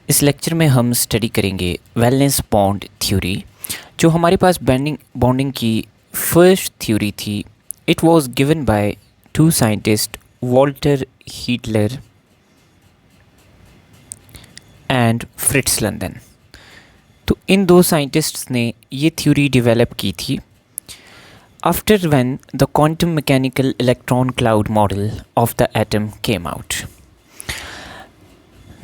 इस लेक्चर में हम स्टडी करेंगे वैलेंस बॉन्ड थ्योरी। जो हमारे पास बॉन्डिंग की फर्स्ट थ्योरी थी, it was given by two scientist, Walter Heitler and Fritz London. तो इन दो साइंटिस्ट्स ने ये थ्योरी डेवलप की थी after when the quantum mechanical electron cloud model of the atom came out.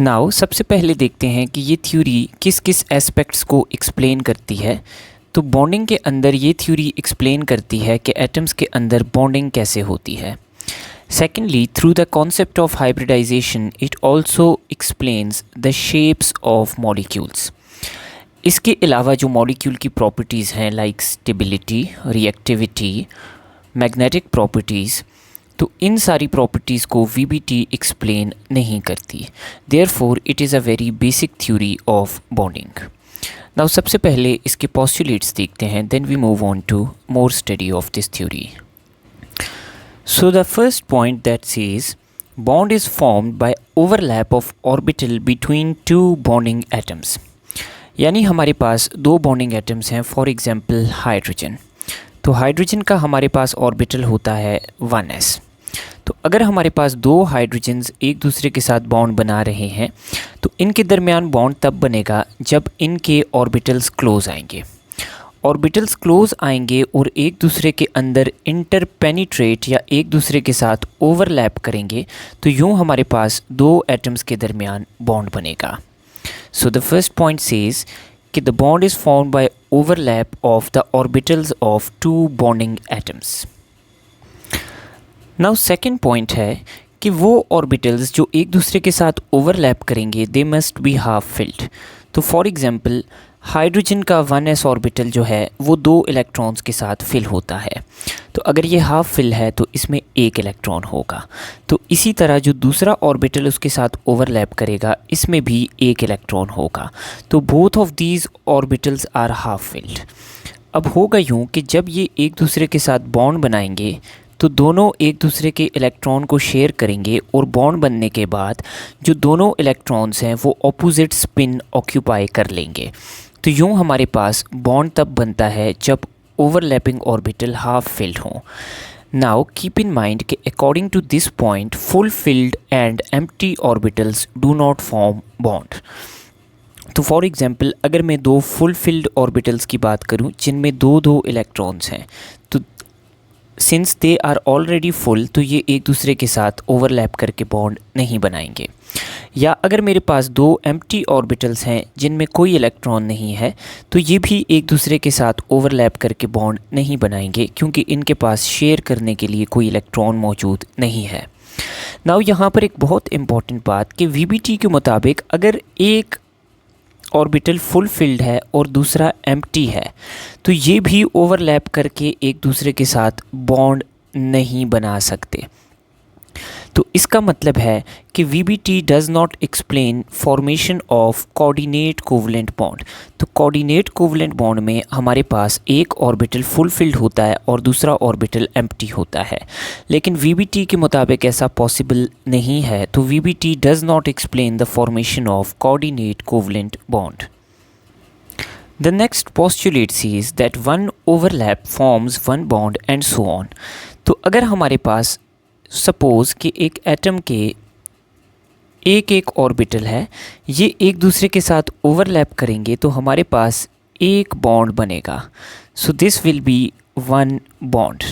Now सबसे पहले देखते हैं कि ये थ्योरी किस किस एस्पेक्ट्स को एक्सप्लेन करती है। तो बॉन्डिंग के अंदर ये थ्योरी एक्सप्लेन करती है कि एटम्स के अंदर बॉन्डिंग कैसे होती है। Secondly, through the concept of hybridisation it also explains the shapes of molecules. इसके अलावा जो मॉलिक्यूल की प्रॉपर्टीज़ हैं like stability, reactivity, magnetic properties, तो इन सारी प्रॉपर्टीज़ को वीबीटी एक्सप्लेन नहीं करती। Therefore it is a very basic theory of bonding. Now सबसे पहले इसके पोस्टुलेट्स देखते हैं, then we move on to more study of this theory. So the first point that says bond is formed by overlap of orbital between two bonding atoms. यानी हमारे पास दो bonding atoms हैं, for example hydrogen. तो hydrogen का हमारे पास orbital होता है 1s। तो अगर हमारे पास दो हाइड्रोजन्स एक दूसरे के साथ बॉन्ड बना रहे हैं तो इनके दरमियान बॉन्ड तब बनेगा जब इनके ऑर्बिटल्स क्लोज आएंगे। ऑर्बिटल्स क्लोज आएंगे और एक दूसरे के अंदर इंटरपेनिट्रेट या एक दूसरे के साथ ओवरलैप करेंगे, तो यूँ हमारे पास दो एटम्स के दरमियान बॉन्ड बनेगा। So the first point says कि the bond is formed by overlap of the orbitals of two bonding atoms. Now second point है कि वो ऑर्बिटल्स जो एक दूसरे के साथ ओवरलैप करेंगे they must be half filled. तो फॉर एग्जांपल हाइड्रोजन का 1s ऑर्बिटल जो है वो दो इलेक्ट्रॉन्स के साथ फिल होता है। तो अगर ये हाफ फिल है तो इसमें एक इलेक्ट्रॉन होगा। तो इसी तरह जो दूसरा ऑर्बिटल उसके साथ ओवरलैप करेगा इसमें भी एक इलेक्ट्रॉन होगा। तो both of these orbitals are half filled. अब होगा यूँ कि जब ये एक दूसरे के साथ बॉन्ड बनाएंगे तो दोनों एक दूसरे के इलेक्ट्रॉन को शेयर करेंगे और बॉन्ड बनने के बाद जो दोनों इलेक्ट्रॉन्स हैं वो ऑपोजिट स्पिन ऑक्यूपाई कर लेंगे। तो यूँ हमारे पास बॉन्ड तब बनता है जब ओवरलैपिंग ऑर्बिटल हाफ फिल्ड हों। नाउ कीप इन माइंड कि according to this point full filled and empty orbitals do not form bond. तो फॉर एग्जांपल अगर मैं दो फुल फिल्ड ऑर्बिटल्स की बात करूं जिनमें दो दो इलेक्ट्रॉन्स हैं, तो since they are already full तो ये एक दूसरे के साथ ओवरलैप करके बॉन्ड नहीं बनाएंगे। या अगर मेरे पास दो एम्प्टी ऑर्बिटल्स हैं जिनमें कोई इलेक्ट्रॉन नहीं है तो ये भी एक दूसरे के साथ ओवरलैप करके बॉन्ड नहीं बनाएंगे क्योंकि इनके पास शेयर करने के लिए कोई इलेक्ट्रॉन मौजूद नहीं है। नाउ यहाँ पर एक बहुत इम्पॉर्टेंट बात कि वीबीटी के मुताबिक अगर एक ऑर्बिटल फुल फिल्ड है और दूसरा एम्प्टी है तो ये भी ओवरलैप करके एक दूसरे के साथ बॉन्ड नहीं बना सकते। तो इसका मतलब है कि VBT does not explain formation of coordinate covalent bond. तो कोऑर्डिनेट कोवलेंट बॉन्ड में हमारे पास एक ऑर्बिटल फुल फिल्ड होता है और दूसरा ऑर्बिटल एम्प्टी होता है, लेकिन वीबीटी के मुताबिक ऐसा पॉसिबल नहीं है। तो VBT does not explain the formation of coordinate covalent bond. The next postulate says that one overlap forms one bond and so on। तो अगर हमारे पास सपोज़ कि एक एटम के एक एक ऑर्बिटल है, ये एक दूसरे के साथ ओवरलैप करेंगे तो हमारे पास एक बॉन्ड बनेगा। So this will be one bond.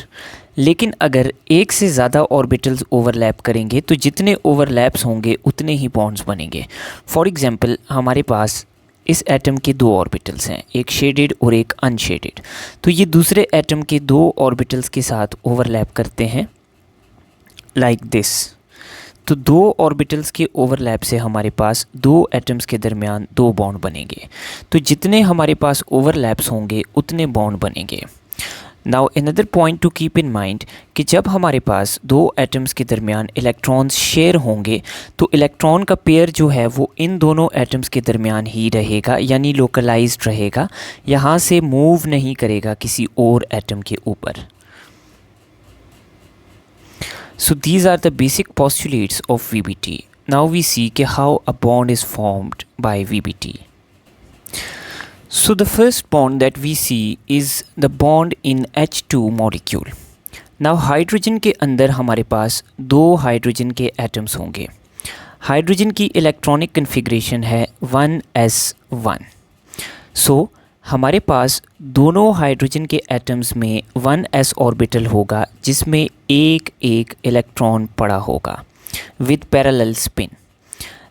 लेकिन अगर एक से ज़्यादा ऑर्बिटल्स ओवरलैप करेंगे तो जितने ओवरलैप्स होंगे उतने ही बॉन्ड्स बनेंगे। फॉर एग्जांपल हमारे पास इस एटम के दो ऑर्बिटल्स हैं, एक शेडेड और एक अनशेडेड। तो ये दूसरे एटम के दो ऑर्बिटल्स के साथ ओवरलैप करते हैं लाइक दिस। तो दो ऑर्बिटल्स के ओवरलैप से हमारे पास दो एटम्स के दरमियान दो बॉन्ड बनेंगे। तो जितने हमारे पास ओवरलैप्स होंगे उतने बॉन्ड बनेंगे। Now another point two keep in mind कि जब हमारे पास दो एटम्स के दरमियान इलेक्ट्रॉन्स शेयर होंगे तो इलेक्ट्रॉन का पेयर जो है वो इन दोनों एटम्स के दरमियान ही रहेगा, यानी लोकलाइज्ड रहेगा, यहाँ से मूव नहीं करेगा किसी और एटम के ऊपर। So these are the basic postulates of VBT. now we see how a bond is formed by VBT. So the first bond that we see is the bond in H2 molecule. Now hydrogen के अंदर हमारे पास दो hydrogen के atoms होंगे. Hydrogen की electronic configuration है 1s1. सो हमारे पास दोनों हाइड्रोजन के एटम्स में 1s ऑर्बिटल होगा जिसमें एक एक इलेक्ट्रॉन पड़ा होगा विद पैरेलल स्पिन.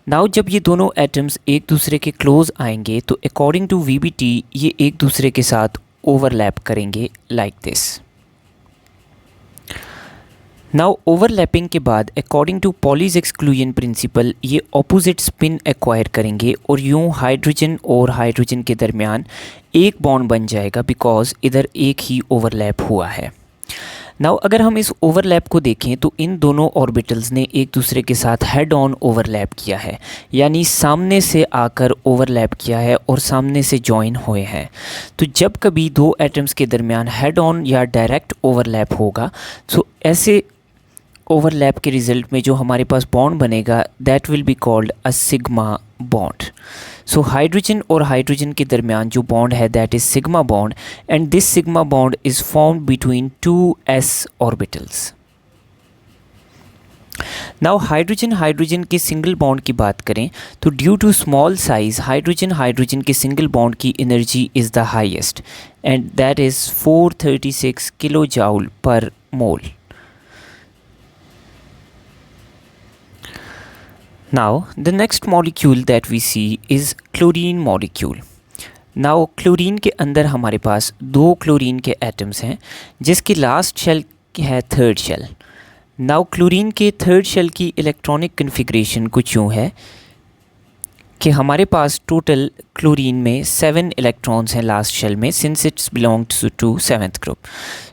नाउ जब ये दोनों एटम्स एक दूसरे के क्लोज आएंगे तो अकॉर्डिंग टू VBT ये एक दूसरे के साथ ओवरलैप करेंगे लाइक दिस. नाउ ओवरलैपिंग के बाद according to Pauli's exclusion principle ये ऑपोजिट स्पिन एक्वायर करेंगे और यूँ हाइड्रोजन और हाइड्रोजन के दरमियान एक बॉन्ड बन जाएगा बिकॉज इधर एक ही ओवरलैप हुआ है. नाउ अगर हम इस ओवरलैप को देखें तो इन दोनों ऑर्बिटल्स ने एक दूसरे के साथ हेड ऑन ओवरलैप किया है, यानी सामने से आकर ओवरलैप किया है और सामने से जॉइन हुए हैं. तो जब कभी दो एटम्स के दरमियान हेड ऑन या डायरेक्ट ओवरलैप होगा तो ऐसे ओवरलैप के रिजल्ट में जो हमारे पास बॉन्ड बनेगा that will be called a sigma bond. So hydrogen और हाइड्रोजन के दरमियान जो बॉन्ड है that is sigma bond and this sigma bond is formed between two s orbitals. Now hydrogen hydrogen के सिंगल बॉन्ड की बात करें तो due to small size hydrogen hydrogen के सिंगल बॉन्ड की energy is the highest and that is 436 kilo joule पर मोल. Now the next molecule that we see is chlorine molecule. Now chlorine के अंदर हमारे पास दो क्लोरीन के एटम्स हैं जिसकी लास्ट शेल है थर्ड शेल. नाउ क्लोरीन के थर्ड शेल की इलेक्ट्रॉनिक कन्फिग्रेशन कुछ यूँ है कि हमारे पास टोटल क्लोरीन में 7 इलेक्ट्रॉन्स हैं लास्ट शेल में since its belongs to 7th group.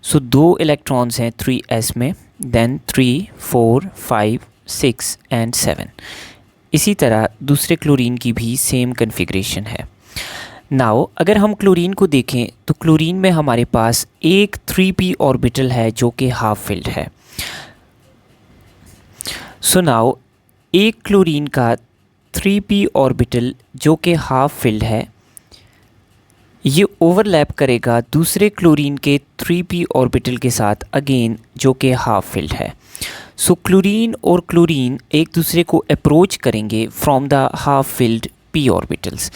So दो इलेक्ट्रॉन्स हैं 3s में, देन 3, 4, 5, 6 एंड 7. इसी तरह दूसरे क्लोरीन की भी सेम कन्फिग्रेशन है. नाउ अगर हम क्लोरीन को देखें तो क्लोरीन में हमारे पास एक 3p ऑर्बिटल है जो कि हाफ फिल्ड है. सो नाउ एक क्लोरीन का 3p ऑर्बिटल जो कि हाफ फिल्ड है ये ओवरलैप करेगा दूसरे क्लोरीन के 3p ऑर्बिटल के साथ अगेन जो कि हाफ फिल्ड है. सो क्लोरीन और क्लोरीन एक दूसरे को अप्रोच करेंगे from the half filled p orbitals.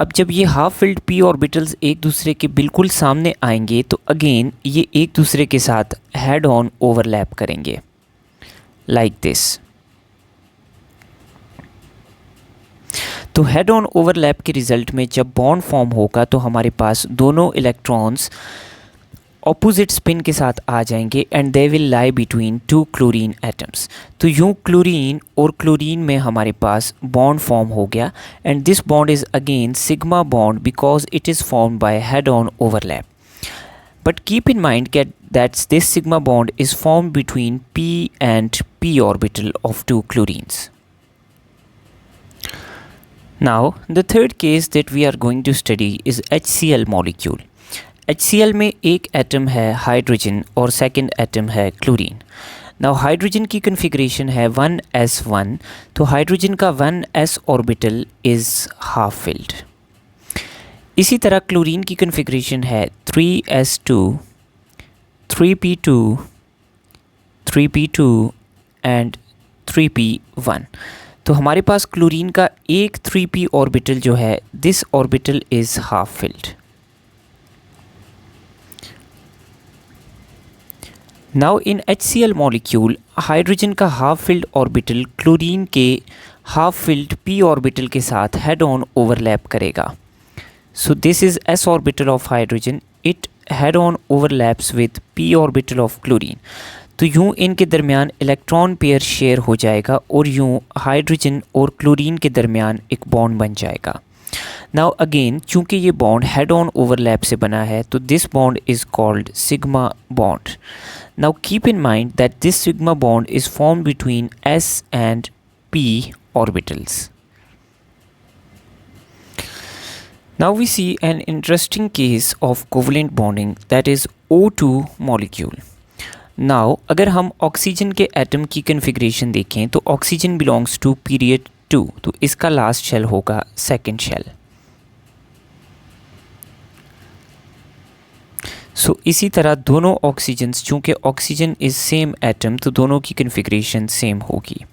अब जब ये हाफ फिल्ड p ऑर्बिटल्स एक दूसरे के बिल्कुल सामने आएंगे तो अगेन ये एक दूसरे के साथ हेड ऑन ओवरलैप करेंगे लाइक दिस. तो हेड ऑन ओवरलैप के रिज़ल्ट में जब बॉन्ड फॉर्म होगा तो हमारे पास दोनों इलेक्ट्रॉन्स ऑपोजिट स्पिन के साथ आ जाएंगे and they will lie between two chlorine atoms. तो यूँ क्लोरीन और क्लोरीन में हमारे पास बॉन्ड फॉर्म हो गया and this bond is again sigma bond because it is formed bye head on overlap. But keep in mind that this sigma bond is formed between p and p orbital of two chlorines. Now the third case that we are going to study is HCl molecule. HCl में एक atom है hydrogen और second atom है chlorine. Now hydrogen की configuration है 1s1. तो hydrogen का 1s orbital is half filled. इसी तरह क्लोरीन की कन्फिग्रेशन है 3s2, 3p2, 3p2 and 3p1. तो हमारे पास क्लोरीन का एक 3p ऑर्बिटल जो है this orbital is half filled. Now in HCl molecule hydrogen का हाफ फिल्ड ऑर्बिटल क्लोरीन के हाफ फिल्ड p ऑर्बिटल के साथ हेड ऑन ओवरलैप करेगा. So this is s orbital of hydrogen, it head on overlaps with p orbital of chlorine. तो यूँ इनके दरमियान electron pair share हो जाएगा और यूँ हाइड्रोजन और क्लोरीन के दरमियान एक बॉन्ड बन जाएगा. नाउ अगेन चूँकि ये बॉन्ड हेड ऑन ओवरलैप से बना है तो this bond is called sigma bond. Now keep in mind that this sigma bond is form between s and p orbitals. Now we see an interesting case of covalent bonding, that is O2 molecule. Now अगर हम oxygen के atom की configuration देखें तो oxygen belongs to period 2, तो इसका last shell होगा second shell. सो इसी तरह दोनों ऑक्सीजन्स, चूँकि ऑक्सीजन इज़ सेम एटम, तो दोनों की कन्फिग्रेशन सेम होगी।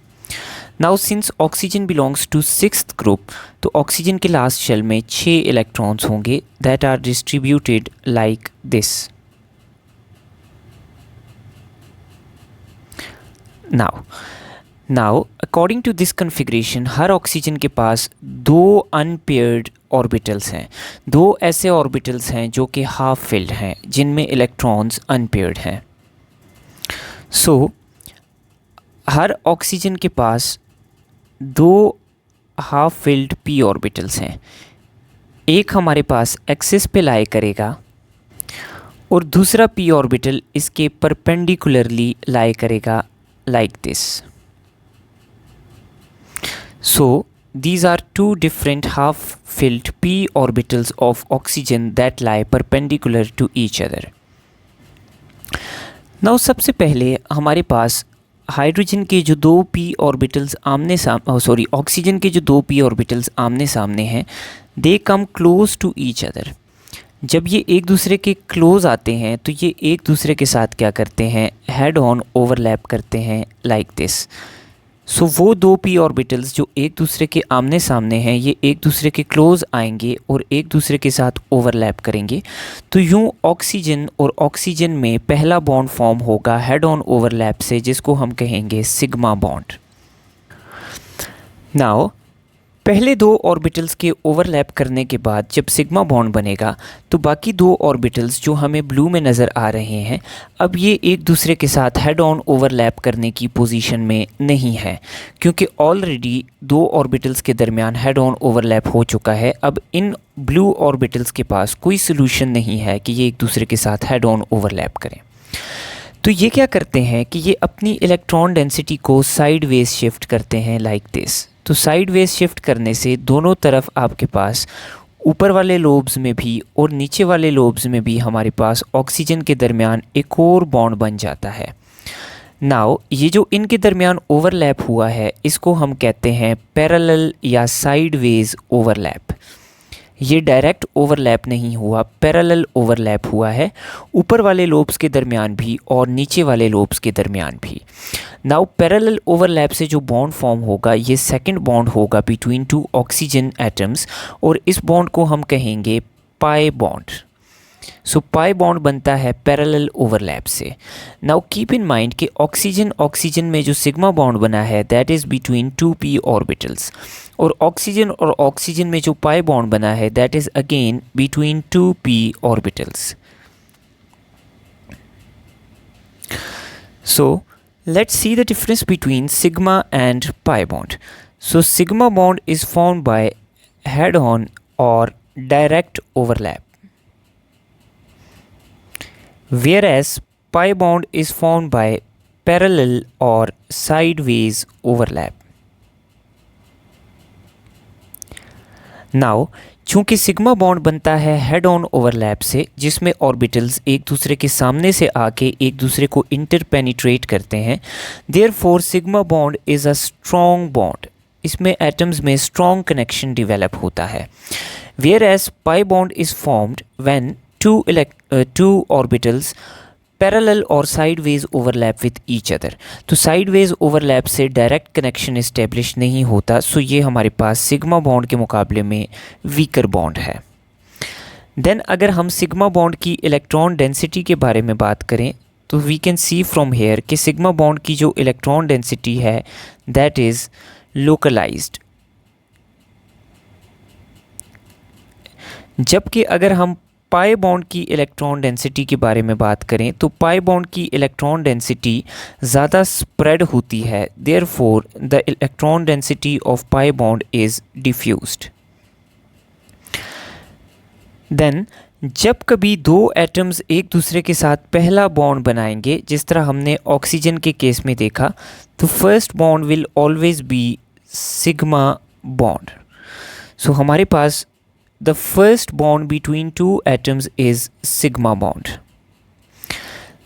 Now since oxygen belongs to sixth group, तो ऑक्सीजन के लास्ट शेल में 6 इलेक्ट्रॉन्स होंगे that are distributed like this. Now according to this configuration हर ऑक्सीजन के पास 2 अनपेयर्ड ऑर्बिटल्स हैं, 2 ऐसे ऑर्बिटल्स हैं जो कि हाफ फिल्ड हैं जिनमें इलेक्ट्रॉन्स अनपेयर्ड हैं। सो हर ऑक्सीजन के पास 2 हाफ फिल्ड पी ऑर्बिटल्स हैं, एक हमारे पास एक्सिस पे लाई करेगा और दूसरा पी ऑर्बिटल इसके परपेंडिकुलरली लाई करेगा like this. So these are 2 different half-filled p orbitals of oxygen that lie perpendicular to each other. Now सबसे पहले हमारे पास हाइड्रोजन के जो 2 p orbitals ऑक्सीजन के जो 2 p orbitals आमने सामने हैं, they come close to each other. जब ये एक दूसरे के क्लोज आते हैं तो ये एक दूसरे के साथ क्या करते हैं, हेड ऑन ओवरलैप करते हैं लाइक दिस। सो वो 2 पी ऑर्बिटल्स जो एक दूसरे के आमने सामने हैं, ये एक दूसरे के क्लोज आएंगे और एक दूसरे के साथ ओवरलैप करेंगे। तो यूँ ऑक्सीजन और ऑक्सीजन में पहला बॉन्ड फॉर्म होगा हेड ऑन ओवरलैप से, जिसको हम कहेंगे सिग्मा बॉन्ड। नाउ पहले 2 ऑर्बिटल्स के ओवरलैप करने के बाद जब सिग्मा बॉन्ड बनेगा तो बाकी 2 ऑर्बिटल्स जो हमें ब्लू में नज़र आ रहे हैं, अब ये एक दूसरे के साथ हेड ऑन ओवरलैप करने की पोजीशन में नहीं है, क्योंकि ऑलरेडी 2 ऑर्बिटल्स के दरमियान हेड ऑन ओवरलैप हो चुका है। अब इन ब्लू ऑर्बिटल्स के पास कोई सोल्यूशन नहीं है कि ये एक दूसरे के साथ हेड ऑन ओवरलैप करें। तो ये क्या करते हैं कि ये अपनी इलेक्ट्रॉन डेंसिटी को साइडवेज शिफ्ट करते हैं लाइक दिस। तो साइडवेज शिफ्ट करने से दोनों तरफ आपके पास ऊपर वाले लोब्स में भी और नीचे वाले लोब्स में भी हमारे पास ऑक्सीजन के दरमियान एक और बॉन्ड बन जाता है। नाउ ये जो इनके दरमियान ओवरलैप हुआ है, इसको हम कहते हैं पैरेलल या साइडवेज ओवरलैप। ये डायरेक्ट ओवरलैप नहीं हुआ, पैरेलल ओवरलैप हुआ है, ऊपर वाले लोब्स के दरमियान भी और नीचे वाले लोब्स के दरमियान भी। नाउ पैरेलल ओवरलैप से जो बॉन्ड फॉर्म होगा, ये सेकंड बॉन्ड होगा बिटवीन 2 ऑक्सीजन एटम्स, और इस बॉन्ड को हम कहेंगे पाई बॉन्ड। सो पाई बॉन्ड बनता है पैरेलल ओवरलैप से। नाउ कीप इन माइंड कि ऑक्सीजन में जो सिग्मा बॉन्ड बना है that is between 2 p orbitals, और ऑक्सीजन में जो पाई बॉन्ड बना है that is again between 2 p orbitals. So let's see the difference between sigma and pi bond. So sigma bond is formed by head on or direct overlap, whereas pi bond is formed by parallel or sideways overlap. Now चूँकि sigma bond बनता है head on overlap से, जिसमें orbitals एक दूसरे के सामने से आके एक दूसरे को इंटरपेनिट्रेट करते हैं, therefore sigma bond is a strong bond. इसमें एटम्स में स्ट्रॉन्ग कनेक्शन डेवलप होता है। Whereas pi bond is formed when two orbitals parallel और sideways overlap with each other. तो साइडवेज ओवरलैप से डायरेक्ट कनेक्शन इस्टेब्लिश नहीं होता, सो ये हमारे पास सिग्मा बॉन्ड के मुकाबले में वीकर बॉन्ड है। देन अगर हम सिग्मा बॉन्ड की इलेक्ट्रॉन डेंसिटी के बारे में बात करें तो we can see from here कि सिग्मा बॉन्ड की जो इलेक्ट्रॉन डेंसिटी है दैट इज़ लोकलाइज्ड, जबकि अगर हम पाई बॉन्ड की इलेक्ट्रॉन डेंसिटी के बारे में बात करें तो पाई बॉन्ड की इलेक्ट्रॉन डेंसिटी ज़्यादा स्प्रेड होती है, therefore the electron density of pi bond is diffused. Then जब कभी 2 एटम्स एक दूसरे के साथ पहला बॉन्ड बनाएंगे, जिस तरह हमने ऑक्सीजन के केस में देखा, तो first bond will always be sigma bond. So हमारे पास the first bond between 2 atoms is sigma bond.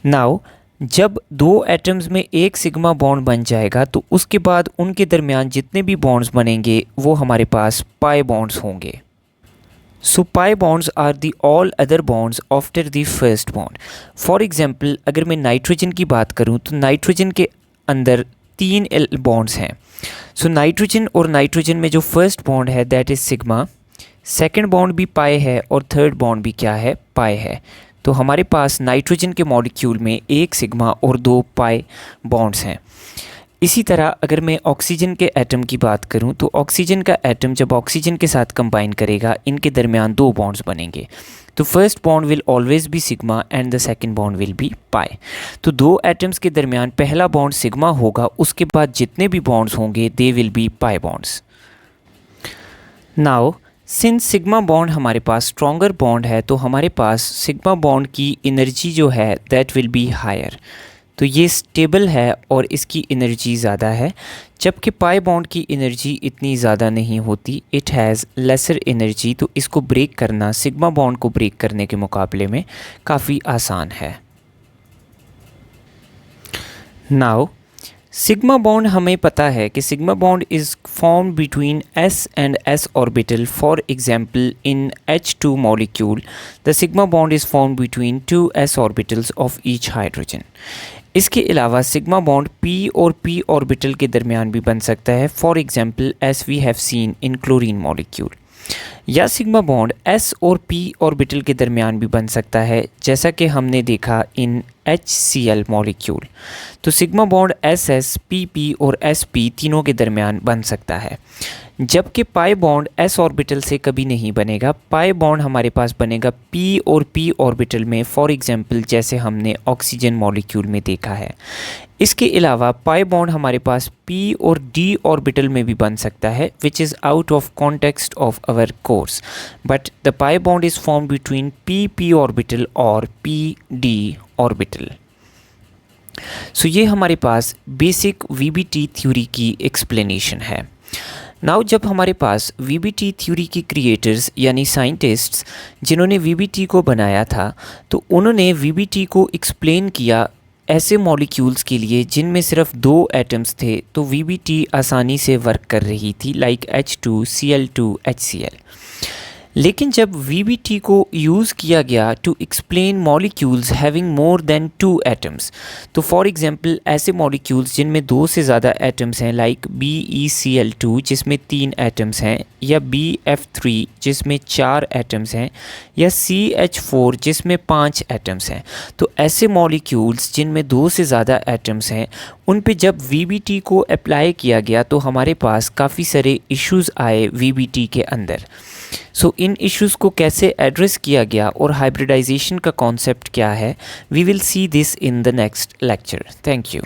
Now जब दो एटम्स में एक सिग्मा बॉन्ड बन जाएगा तो उसके बाद उनके दरमियान जितने भी बॉन्ड्स बनेंगे वो हमारे पास पाई बॉन्ड्स होंगे। So pi bonds are the all other bonds after the first bond. For example अगर मैं नाइट्रोजन की बात करूं तो नाइट्रोजन के अंदर 3 बॉन्ड्स हैं। सो नाइट्रोजन और नाइट्रोजन में जो फर्स्ट बॉन्ड है that is sigma, second bond भी पाई है और थर्ड बॉन्ड भी क्या है, पाई है। तो हमारे पास नाइट्रोजन के मॉलिक्यूल में एक सिग्मा और 2 पाई बॉन्ड्स हैं। इसी तरह अगर मैं ऑक्सीजन के एटम की बात करूं तो ऑक्सीजन का एटम जब ऑक्सीजन के साथ कंबाइन करेगा इनके दरमियान 2 बॉन्ड्स बनेंगे। तो first bond will always be sigma and the second bond will be pi. तो 2 एटम्स के दरमियान पहला बॉन्ड सिग्मा होगा, उसके बाद जितने भी बॉन्ड्स होंगे they will be pi bonds. Now since sigma bond हमारे पास स्ट्रॉन्गर बॉन्ड है तो हमारे पास सिग्मा बॉन्ड की एनर्जी जो है दैट विल बी हायर। तो ये स्टेबल है और इसकी एनर्जी ज़्यादा है, जबकि पाई बॉन्ड की एनर्जी इतनी ज़्यादा नहीं होती, इट हैज़ लेसर एनर्जी। तो इसको ब्रेक करना सिग्मा बॉन्ड को ब्रेक करने के मुकाबले में काफ़ी आसान है। नाउ सिग्मा बॉन्ड हमें पता है कि sigma bond is form between s and s orbital. For example in H2 molecule the sigma bond is form between 2 s orbitals of each hydrogen. इसके अलावा सिग्मा बॉन्ड p और p orbital के दरमियान भी बन सकता है, for example S V have seen in chlorine molecule. या सिग्मा बॉन्ड s और p ऑर्बिटल के दरमियान भी बन सकता है, जैसा कि हमने देखा इन HCl मॉलिक्यूल। तो सिग्मा बॉन्ड SS, PP और SP तीनों के दरमियान बन सकता है, जबकि पाई बॉन्ड s ऑर्बिटल से कभी नहीं बनेगा। पाई बॉन्ड हमारे पास बनेगा p और p ऑर्बिटल में, फॉर एग्जांपल जैसे हमने ऑक्सीजन मॉलिक्यूल में देखा है। इसके अलावा पाई बॉन्ड हमारे पास p और d ऑर्बिटल में भी बन सकता है, which is out of context of our course, but the pi bond is form between p orbital और p d ऑर्बिटल। सो ये हमारे पास बेसिक VBT थ्योरी की एक्सप्लेनेशन है। नाउ जब हमारे पास VBT थ्योरी के क्रिएटर्स यानी साइंटिस्ट्स जिन्होंने VBT को बनाया था, तो उन्होंने VBT को एक्सप्लेन किया ऐसे मॉलिक्यूल्स के लिए जिनमें सिर्फ 2 एटम्स थे, तो VBT आसानी से वर्क कर रही थी, लाइक H2, Cl2, HCl। लेकिन जब VBT को यूज़ किया गया to explain molecules having more than 2 atoms, तो फॉर एग्जांपल ऐसे मॉलिक्यूल्स जिनमें 2 से ज़्यादा एटम्स हैं, लाइक BeCl2 जिसमें 3 एटम्स हैं, या BF3 जिसमें 4 एटम्स हैं, या CH4 जिसमें 5 एटम्स हैं। तो ऐसे मॉलिक्यूल्स जिनमें 2 से ज़्यादा एटम्स हैं उन पे जब VBT को अप्लाई किया गया तो हमारे पास काफ़ी सारे इश्यूज़ आए VBT के अंदर। सो इन इश्यूज़ को कैसे एड्रेस किया गया और हाइब्रिडाइजेशन का कॉन्सेप्ट क्या है, we will see this in the next lecture. Thank you.